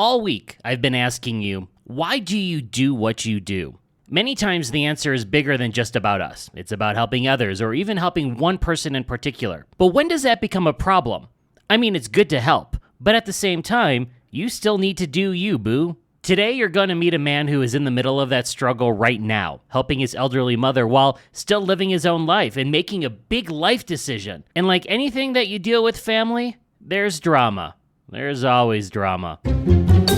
All week, I've been asking you, why do you do what you do? Many times the answer is bigger than just about us. It's about helping others or even helping one person in particular. But when does that become a problem? I mean, it's good to help, but at the same time, you still need to do you, boo. Today, you're going to meet a man who is in the middle of that struggle right now, helping his elderly mother while still living his own life and making a big life decision. And like anything that you deal with family, there's drama. There's always drama.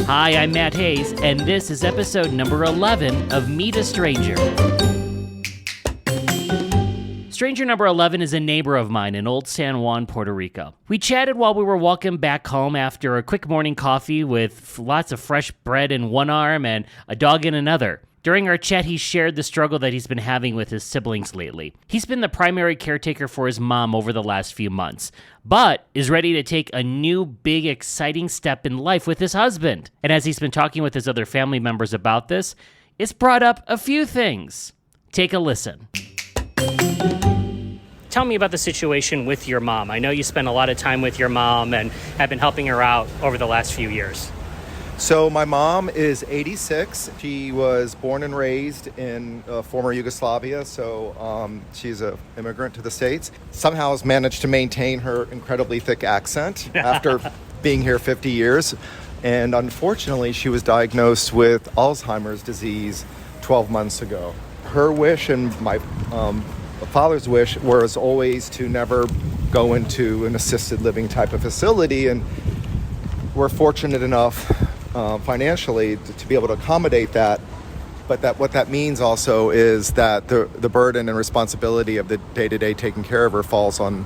Hi, I'm Matt Hayes, and this is episode number 11 of Meet a Stranger. Stranger number 11 is a neighbor of mine in Old San Juan, Puerto Rico. We chatted while we were walking back home after a quick morning coffee with lots of fresh bread in one arm and a dog in another. During our chat, he shared the struggle that he's been having with his siblings lately. He's been the primary caretaker for his mom over the last few months, but is ready to take a new, big, exciting step in life with his husband. And as he's been talking with his other family members about this, it's brought up a few things. Take a listen. Tell me about the situation with your mom. I know you spent a lot of time with your mom and have been helping her out over the last few years. So my mom is 86. She was born and raised in former Yugoslavia, so she's an immigrant to the States. Somehow has managed to maintain her incredibly thick accent after being here 50 years. And unfortunately, she was diagnosed with Alzheimer's disease 12 months ago. Her wish and my father's wish was always to never go into an assisted living type of facility, and we're fortunate enough financially to be able to accommodate that. But what that means also is that the burden and responsibility of the day-to-day taking care of her falls on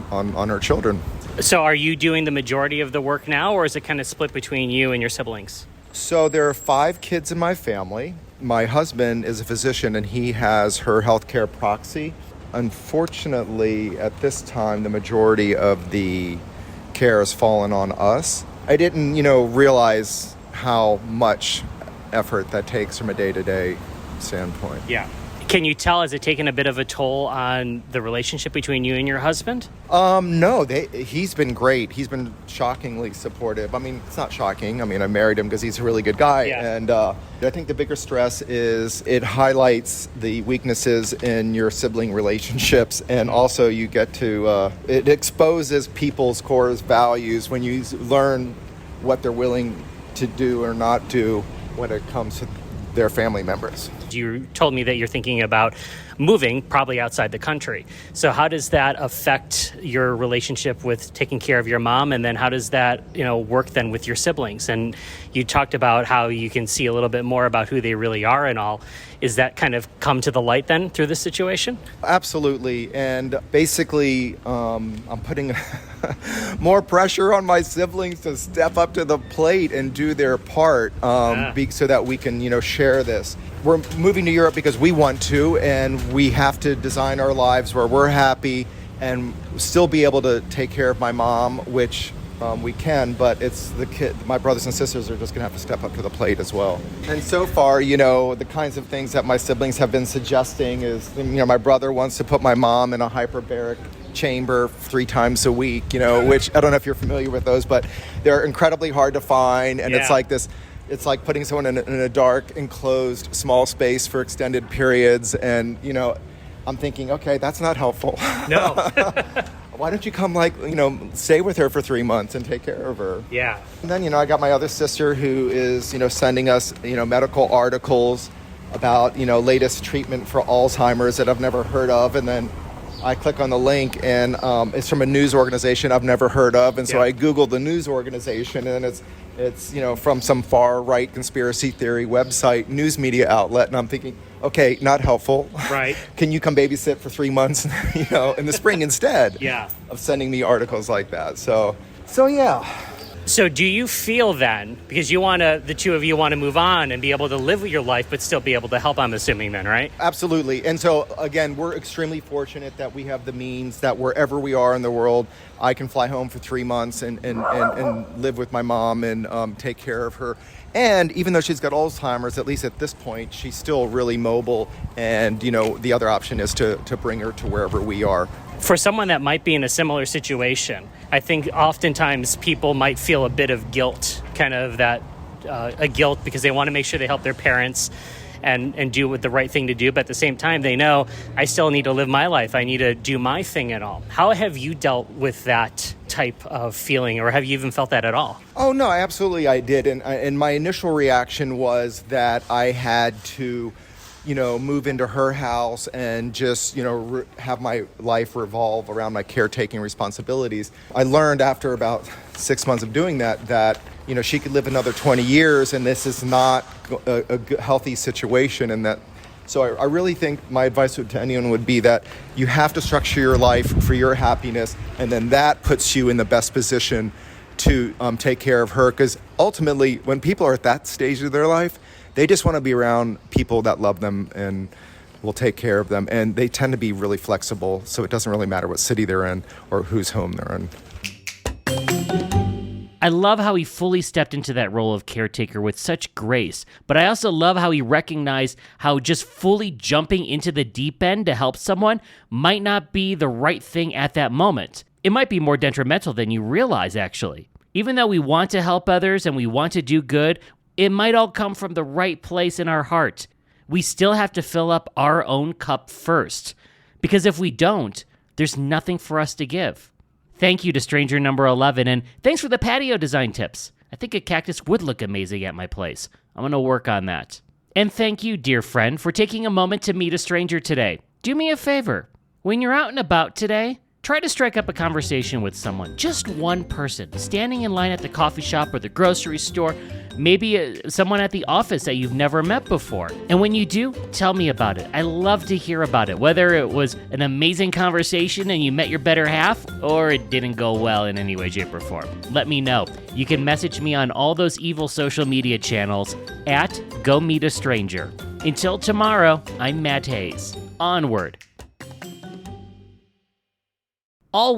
her children. So are you doing the majority of the work now, or is it kind of split between you and your siblings? So there are 5 kids in my family. My husband is a physician, and he has her healthcare proxy. Unfortunately, at this time, the majority of the care has fallen on us. I didn't, realize how much effort that takes from a day-to-day standpoint. Yeah. Can you tell, has it taken a bit of a toll on the relationship between you and your husband? No, he's been great. He's been shockingly supportive. I mean, it's not shocking. I mean, I married him because he's a really good guy. Yeah. And I think the bigger stress is it highlights the weaknesses in your sibling relationships. And also you get to, it exposes people's core values when you learn what they're willing to do or not do when it comes to their family members. You told me that you're thinking about moving probably outside the country. So how does that affect your relationship with taking care of your mom? And then how does that, work then with your siblings? And you talked about how you can see a little bit more about who they really are and all. Is that kind of come to the light then through this situation? Absolutely. And basically, I'm putting more pressure on my siblings to step up to the plate and do their part so that we can, share this. We're moving to Europe because we want to, and we have to design our lives where we're happy and still be able to take care of my mom, which we can, but it's the kid. My brothers and sisters are just going to have to step up to the plate as well. And so far, the kinds of things that my siblings have been suggesting is, my brother wants to put my mom in a hyperbaric chamber 3 times a week, which I don't know if you're familiar with those, but they're incredibly hard to find. And It's like this. It's like putting someone in a dark, enclosed, small space for extended periods. And, I'm thinking, okay, that's not helpful. No. Why don't you come, stay with her for 3 months and take care of her? Yeah. And then, I got my other sister who is, sending us, medical articles about, latest treatment for Alzheimer's that I've never heard of. And then I click on the link, and it's from a news organization I've never heard of. And so I Googled the news organization, and it's from some far-right conspiracy theory website, news media outlet. And I'm thinking, okay, not helpful. Right. Can you come babysit for 3 months, in the spring instead of sending me articles like that? So yeah. So do you feel then, because the two of you want to move on and be able to live your life, but still be able to help, I'm assuming then, right? Absolutely. And so, again, we're extremely fortunate that we have the means that wherever we are in the world, I can fly home for 3 months and live with my mom and take care of her. And even though she's got Alzheimer's, at least at this point, she's still really mobile. And, the other option is to bring her to wherever we are. For someone that might be in a similar situation, I think oftentimes people might feel a bit of guilt, kind of that a guilt because they want to make sure they help their parents and do what the right thing to do. But at the same time, they know I still need to live my life. I need to do my thing at all. How have you dealt with that type of feeling, or have you even felt that at all? Oh, no, absolutely I did. And my initial reaction was that I had to, move into her house and just, have my life revolve around my caretaking responsibilities. I learned after about 6 months of doing that, she could live another 20 years and this is not a healthy situation. And that, so I really think my advice to anyone would be that you have to structure your life for your happiness, and then that puts you in the best position to take care of her. Because ultimately, when people are at that stage of their life, they just want to be around people that love them and will take care of them. And they tend to be really flexible, so it doesn't really matter what city they're in or whose home they're in. I love how he fully stepped into that role of caretaker with such grace, but I also love how he recognized how just fully jumping into the deep end to help someone might not be the right thing at that moment. It might be more detrimental than you realize, actually. Even though we want to help others and we want to do good, it might all come from the right place in our heart. We still have to fill up our own cup first, because if we don't, there's nothing for us to give. Thank you to stranger number 11, and thanks for the patio design tips. I think a cactus would look amazing at my place. I'm going to work on that. And thank you, dear friend, for taking a moment to meet a stranger today. Do me a favor. When you're out and about today, try to strike up a conversation with someone, just one person, standing in line at the coffee shop or the grocery store, maybe someone at the office that you've never met before. And when you do, tell me about it. I love to hear about it, whether it was an amazing conversation and you met your better half, or it didn't go well in any way, shape, or form. Let me know. You can message me on all those evil social media channels at Go Meet a Stranger. Until tomorrow, I'm Matt Hayes. Onward